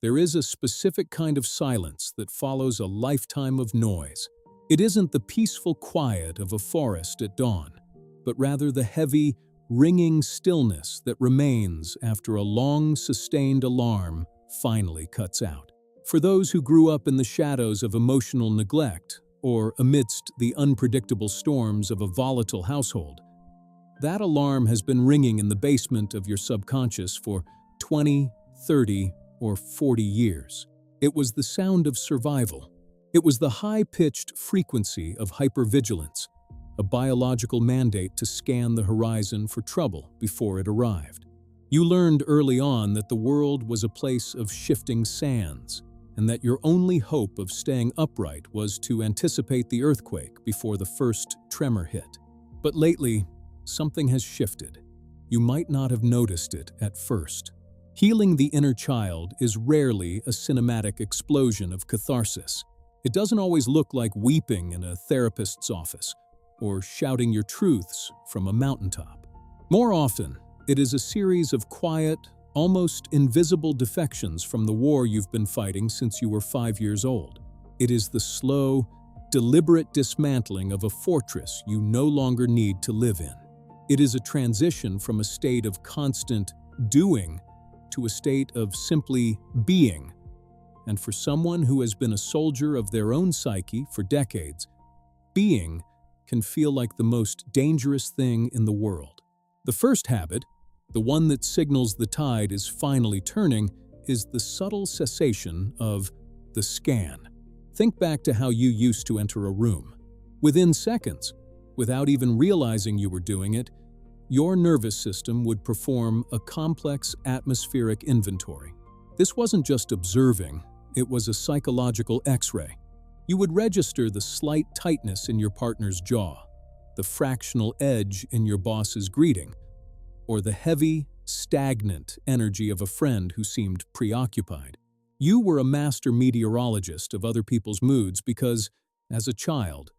There is a specific kind of silence that follows a lifetime of noise. It isn't the peaceful quiet of a forest at dawn, but rather the heavy, ringing stillness that remains after a long, sustained alarm finally cuts out. For those who grew up in the shadows of emotional neglect, or amidst the unpredictable storms of a volatile household, that alarm has been ringing in the basement of your subconscious for 20, 30, or 40 years. It was the sound of survival. It was the high-pitched frequency of hypervigilance, a biological mandate to scan the horizon for trouble before it arrived. You learned early on that the world was a place of shifting sands, and that your only hope of staying upright was to anticipate the earthquake before the first tremor hit. But lately, something has shifted. You might not have noticed it at first. Healing the inner child is rarely a cinematic explosion of catharsis. It doesn't always look like weeping in a therapist's office or shouting your truths from a mountaintop. More often, it is a series of quiet, almost invisible defections from the war you've been fighting since you were 5 years old. It is the slow, deliberate dismantling of a fortress you no longer need to live in. It is a transition from a state of constant doing to a state of simply being. And for someone who has been a soldier of their own psyche for decades, being can feel like the most dangerous thing in the world. The first habit, the one that signals the tide is finally turning, is the subtle cessation of the scan. Think back to how you used to enter a room. Within seconds, without even realizing you were doing it, your nervous system would perform a complex atmospheric inventory. This wasn't just observing, it was a psychological X-ray. You would register the slight tightness in your partner's jaw, the fractional edge in your boss's greeting, or the heavy, stagnant energy of a friend who seemed preoccupied. You were a master meteorologist of other people's moods because, as a child,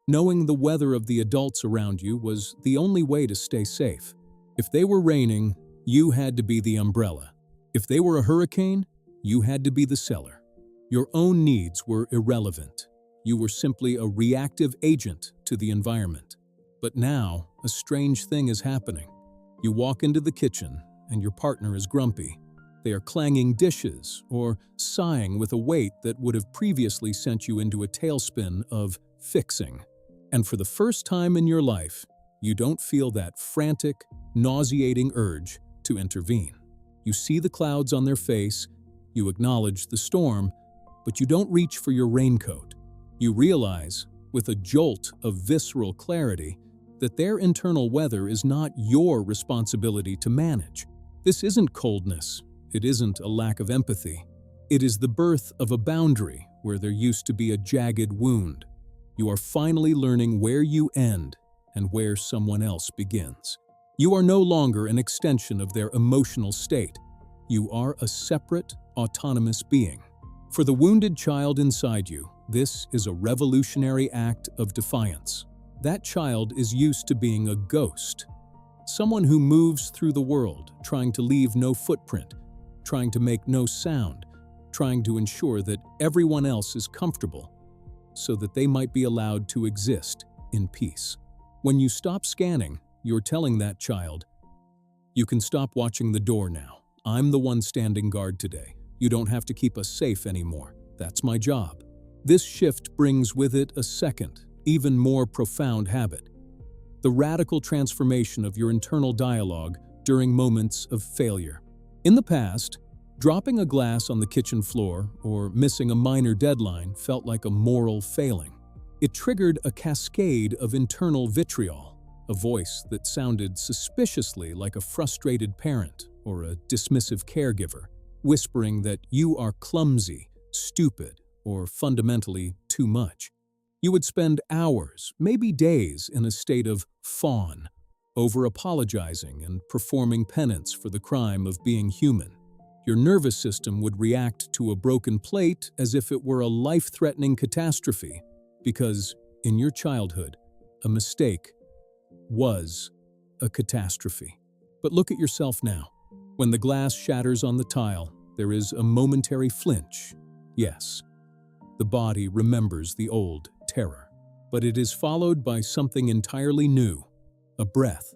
knowing the weather of the adults around you was the only way to stay safe. If they were raining, you had to be the umbrella. If they were a hurricane, you had to be the cellar. Your own needs were irrelevant. You were simply a reactive agent to the environment. But now, a strange thing is happening. You walk into the kitchen, and your partner is grumpy. They are clanging dishes or sighing with a weight that would have previously sent you into a tailspin of fixing. And for the first time in your life, you don't feel that frantic, nauseating urge to intervene. You see the clouds on their face, you acknowledge the storm, but you don't reach for your raincoat. You realize, with a jolt of visceral clarity, that their internal weather is not your responsibility to manage. This isn't coldness. It isn't a lack of empathy. It is the birth of a boundary where there used to be a jagged wound. You are finally learning where you end and where someone else begins. You are no longer an extension of their emotional state. You are a separate, autonomous being. For the wounded child inside you, this is a revolutionary act of defiance. That child is used to being a ghost, someone who moves through the world, trying to leave no footprint, trying to make no sound, trying to ensure that everyone else is comfortable, so that they might be allowed to exist in peace. When you stop scanning, you're telling that child, "You can stop watching the door now. I'm the one standing guard today. You don't have to keep us safe anymore. That's my job." This shift brings with it a second, even more profound habit: the radical transformation of your internal dialogue during moments of failure. In the past, dropping a glass on the kitchen floor or missing a minor deadline felt like a moral failing. It triggered a cascade of internal vitriol, a voice that sounded suspiciously like a frustrated parent or a dismissive caregiver, whispering that you are clumsy, stupid, or fundamentally too much. You would spend hours, maybe days, in a state of fawn, over-apologizing and performing penance for the crime of being human. Your nervous system would react to a broken plate as if it were a life-threatening catastrophe, because, in your childhood, a mistake was a catastrophe. But look at yourself now. When the glass shatters on the tile, there is a momentary flinch. Yes, the body remembers the old terror. But it is followed by something entirely new. A breath,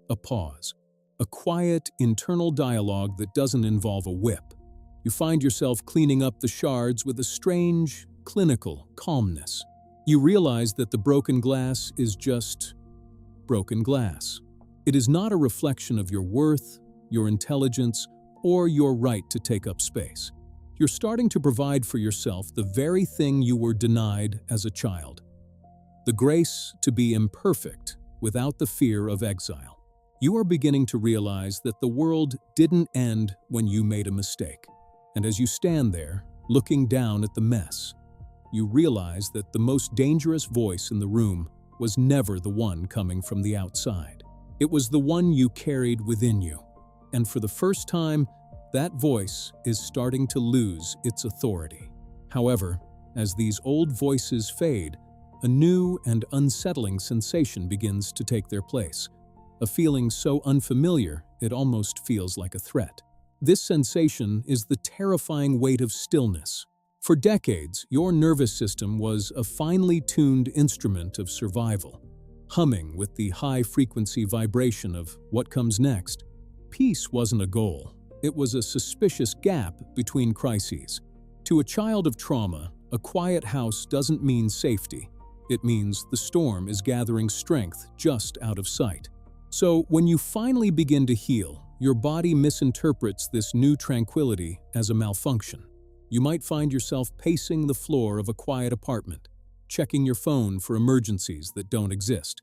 a pause, a quiet internal dialogue that doesn't involve a whip. You find yourself cleaning up the shards with a strange, clinical calmness. You realize that the broken glass is just broken glass. It is not a reflection of your worth, your intelligence, or your right to take up space. You're starting to provide for yourself the very thing you were denied as a child. The grace to be imperfect without the fear of exile. You are beginning to realize that the world didn't end when you made a mistake. And as you stand there, looking down at the mess, you realize that the most dangerous voice in the room was never the one coming from the outside. It was the one you carried within you. And for the first time, that voice is starting to lose its authority. However, as these old voices fade, a new and unsettling sensation begins to take their place. A feeling so unfamiliar, it almost feels like a threat. This sensation is the terrifying weight of stillness. For decades, your nervous system was a finely tuned instrument of survival, humming with the high-frequency vibration of what comes next. Peace wasn't a goal. It was a suspicious gap between crises. To a child of trauma, a quiet house doesn't mean safety. It means the storm is gathering strength just out of sight. So when you finally begin to heal, your body misinterprets this new tranquility as a malfunction. You might find yourself pacing the floor of a quiet apartment, checking your phone for emergencies that don't exist,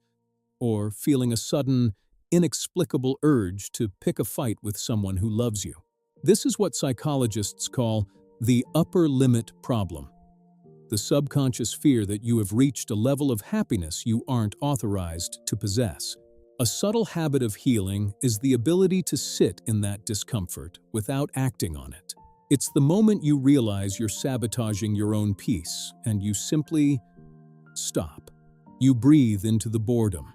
or feeling a sudden, inexplicable urge to pick a fight with someone who loves you. This is what psychologists call the upper limit problem. The subconscious fear that you have reached a level of happiness you aren't authorized to possess. A subtle habit of healing is the ability to sit in that discomfort without acting on it. It's the moment you realize you're sabotaging your own peace and you simply stop. You breathe into the boredom.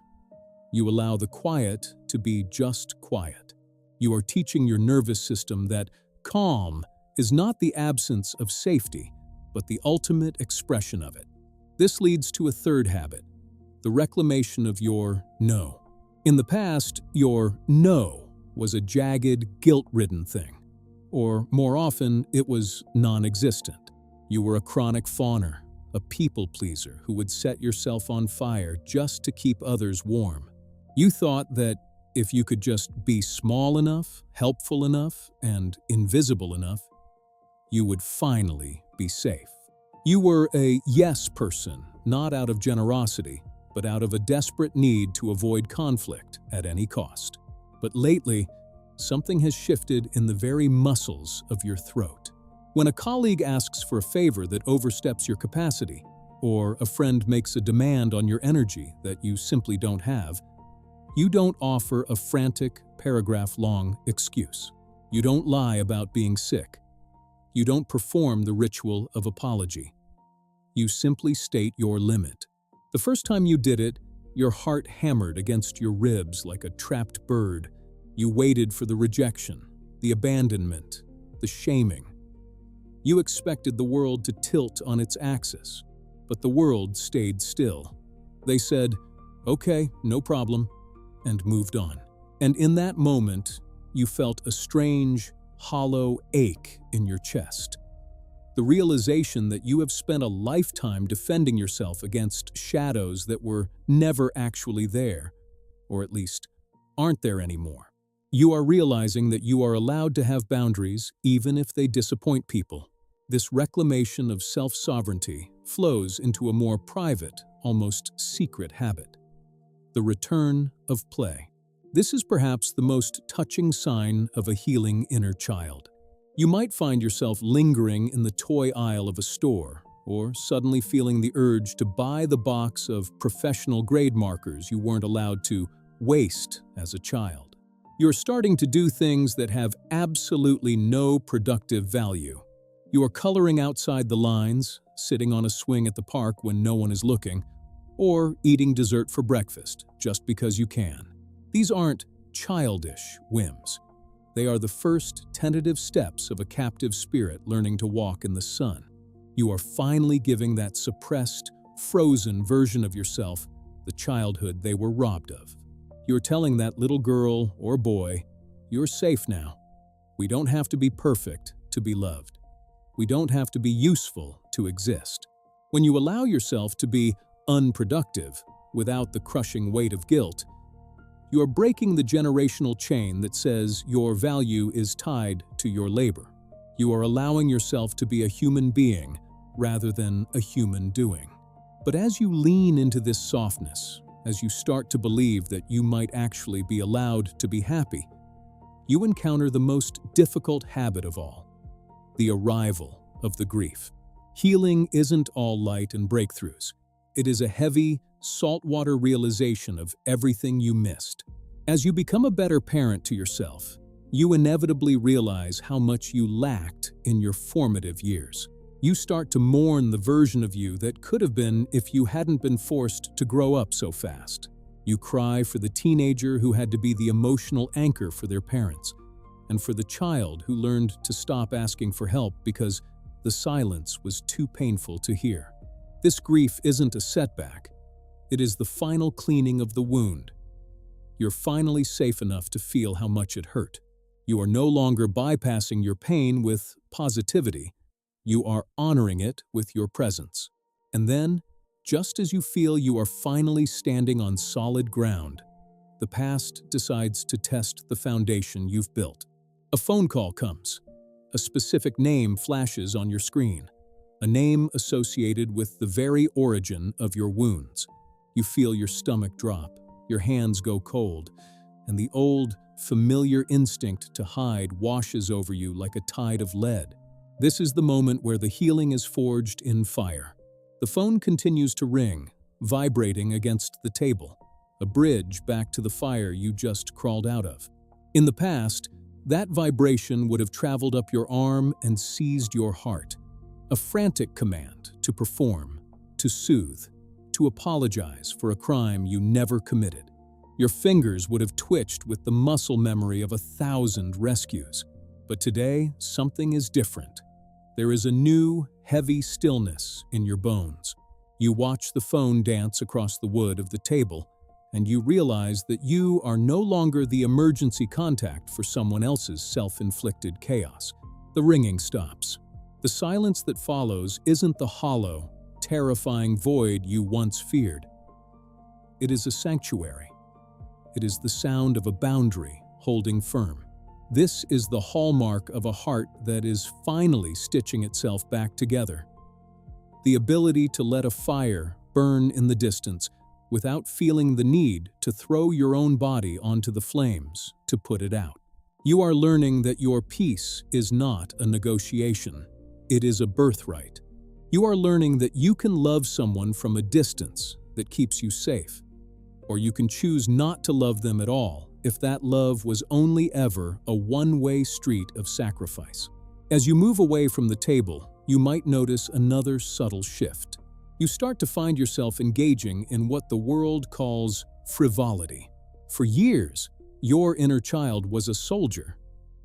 You allow the quiet to be just quiet. You are teaching your nervous system that calm is not the absence of safety, but the ultimate expression of it. This leads to a third habit, the reclamation of your no. In the past, your no was a jagged, guilt-ridden thing. Or more often, it was non-existent. You were a chronic fawner, a people-pleaser who would set yourself on fire just to keep others warm. You thought that if you could just be small enough, helpful enough, and invisible enough, you would finally be safe. You were a yes person, not out of generosity, but out of a desperate need to avoid conflict at any cost. But lately, something has shifted in the very muscles of your throat. When a colleague asks for a favor that oversteps your capacity, or a friend makes a demand on your energy that you simply don't have, you don't offer a frantic, paragraph-long excuse. You don't lie about being sick. You don't perform the ritual of apology. You simply state your limit. The first time you did it, your heart hammered against your ribs like a trapped bird. You waited for the rejection, the abandonment, the shaming. You expected the world to tilt on its axis, but the world stayed still. They said, "Okay, no problem," and moved on. And in that moment, you felt a strange, hollow ache in your chest. The realization that you have spent a lifetime defending yourself against shadows that were never actually there, or at least aren't there anymore. You are realizing that you are allowed to have boundaries even if they disappoint people. This reclamation of self-sovereignty flows into a more private, almost secret habit. The return of play. This is perhaps the most touching sign of a healing inner child. You might find yourself lingering in the toy aisle of a store, or suddenly feeling the urge to buy the box of professional grade markers you weren't allowed to waste as a child. You're starting to do things that have absolutely no productive value. You are coloring outside the lines, sitting on a swing at the park when no one is looking, or eating dessert for breakfast just because you can. These aren't childish whims. They are the first tentative steps of a captive spirit learning to walk in the sun. You are finally giving that suppressed, frozen version of yourself the childhood they were robbed of. You're telling that little girl or boy, you're safe now. We don't have to be perfect to be loved. We don't have to be useful to exist. When you allow yourself to be unproductive without the crushing weight of guilt, you are breaking the generational chain that says your value is tied to your labor. You are allowing yourself to be a human being rather than a human doing. But as you lean into this softness, as you start to believe that you might actually be allowed to be happy, you encounter the most difficult habit of all, the arrival of the grief. Healing isn't all light and breakthroughs. It is a heavy, saltwater realization of everything you missed. As you become a better parent to yourself, you inevitably realize how much you lacked in your formative years. You start to mourn the version of you that could have been if you hadn't been forced to grow up so fast. You cry for the teenager who had to be the emotional anchor for their parents, and for the child who learned to stop asking for help because the silence was too painful to hear. This grief isn't a setback. It is the final cleaning of the wound. You're finally safe enough to feel how much it hurt. You are no longer bypassing your pain with positivity. You are honoring it with your presence. And then, just as you feel you are finally standing on solid ground, the past decides to test the foundation you've built. A phone call comes. A specific name flashes on your screen. A name associated with the very origin of your wounds. You feel your stomach drop, your hands go cold, and the old, familiar instinct to hide washes over you like a tide of lead. This is the moment where the healing is forged in fire. The phone continues to ring, vibrating against the table, a bridge back to the fire you just crawled out of. In the past, that vibration would have traveled up your arm and seized your heart. A frantic command to perform, to soothe, to apologize for a crime you never committed. Your fingers would have twitched with the muscle memory of 1,000 rescues. But today, something is different. There is a new, heavy stillness in your bones. You watch the phone dance across the wood of the table, and you realize that you are no longer the emergency contact for someone else's self-inflicted chaos. The ringing stops. The silence that follows isn't the hollow, terrifying void you once feared. It is a sanctuary. It is the sound of a boundary holding firm. This is the hallmark of a heart that is finally stitching itself back together. The ability to let a fire burn in the distance without feeling the need to throw your own body onto the flames to put it out. You are learning that your peace is not a negotiation. It is a birthright. You are learning that you can love someone from a distance that keeps you safe, or you can choose not to love them at all if that love was only ever a one-way street of sacrifice. As you move away from the table, you might notice another subtle shift. You start to find yourself engaging in what the world calls frivolity. For years, your inner child was a soldier,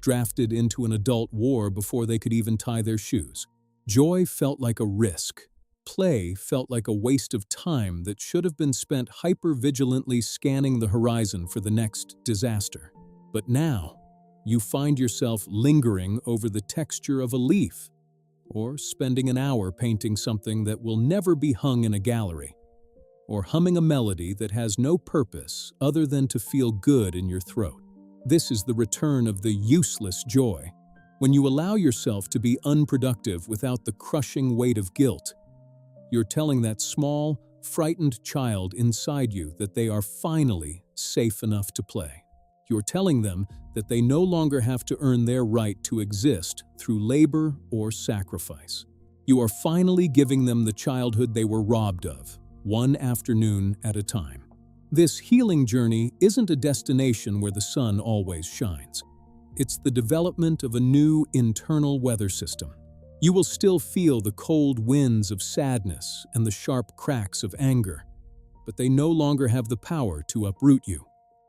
drafted into an adult war before they could even tie their shoes. Joy felt like a risk. Play felt like a waste of time that should have been spent hyper-vigilantly scanning the horizon for the next disaster. But now, you find yourself lingering over the texture of a leaf, or spending an hour painting something that will never be hung in a gallery, or humming a melody that has no purpose other than to feel good in your throat. This is the return of the useless joy. When you allow yourself to be unproductive without the crushing weight of guilt, you're telling that small, frightened child inside you that they are finally safe enough to play. You're telling them that they no longer have to earn their right to exist through labor or sacrifice. You are finally giving them the childhood they were robbed of, one afternoon at a time. This healing journey isn't a destination where the sun always shines. It's the development of a new internal weather system. You will still feel the cold winds of sadness and the sharp cracks of anger, but they no longer have the power to uproot you.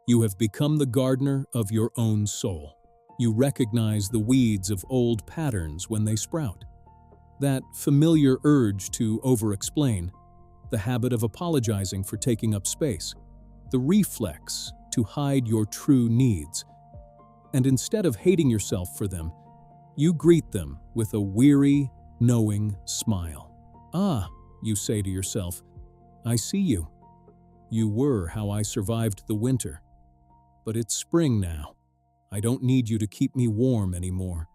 You have become the gardener of your own soul. You recognize the weeds of old patterns when they sprout. That familiar urge to over-explain, the habit of apologizing for taking up space, the reflex to hide your true needs. And instead of hating yourself for them, you greet them with a weary, knowing smile. Ah, you say to yourself, I see you. You were how I survived the winter. But it's spring now. I don't need you to keep me warm anymore.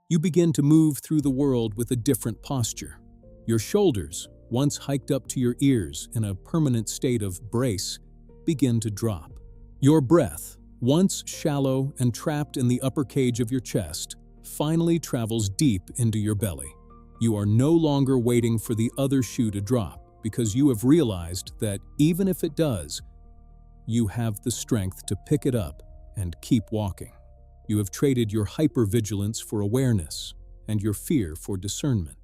You begin to move through the world with a different posture. Your shoulders, once hiked up to your ears in a permanent state of brace, begin to drop. Your breath, once shallow and trapped in the upper cage of your chest, finally travels deep into your belly. You are no longer waiting for the other shoe to drop because you have realized that even if it does, you have the strength to pick it up and keep walking. You have traded your hypervigilance for awareness and your fear for discernment.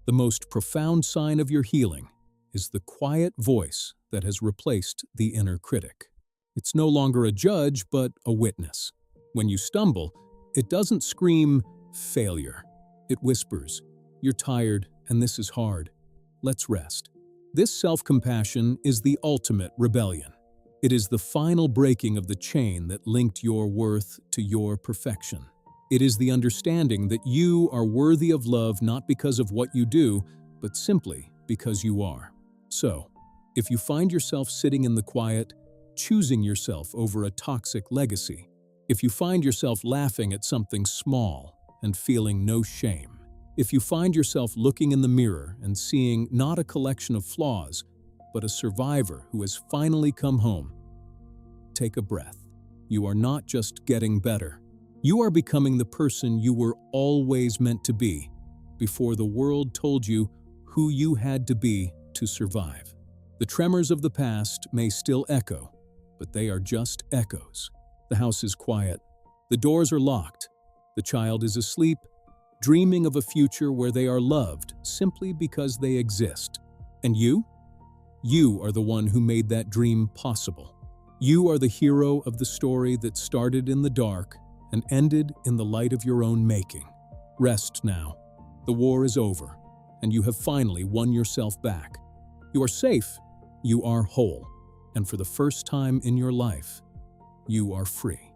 The most profound sign of your healing is the quiet voice that has replaced the inner critic. It's no longer a judge, but a witness. When you stumble, it doesn't scream failure. It whispers, you're tired and this is hard. Let's rest. This self-compassion is the ultimate rebellion. It is the final breaking of the chain that linked your worth to your perfection. It is the understanding that you are worthy of love not because of what you do, but simply because you are. So, if you find yourself sitting in the quiet, choosing yourself over a toxic legacy, if you find yourself laughing at something small and feeling no shame, if you find yourself looking in the mirror and seeing not a collection of flaws, but a survivor who has finally come home, take a breath. You are not just getting better. You are becoming the person you were always meant to be before the world told you who you had to be to survive. The tremors of the past may still echo, but they are just echoes. The house is quiet. The doors are locked. The child is asleep, dreaming of a future where they are loved simply because they exist. And you? You are the one who made that dream possible. You are the hero of the story that started in the dark and ended in the light of your own making. Rest now. The war is over, and you have finally won yourself back. You are safe, you are whole, and for the first time in your life, you are free.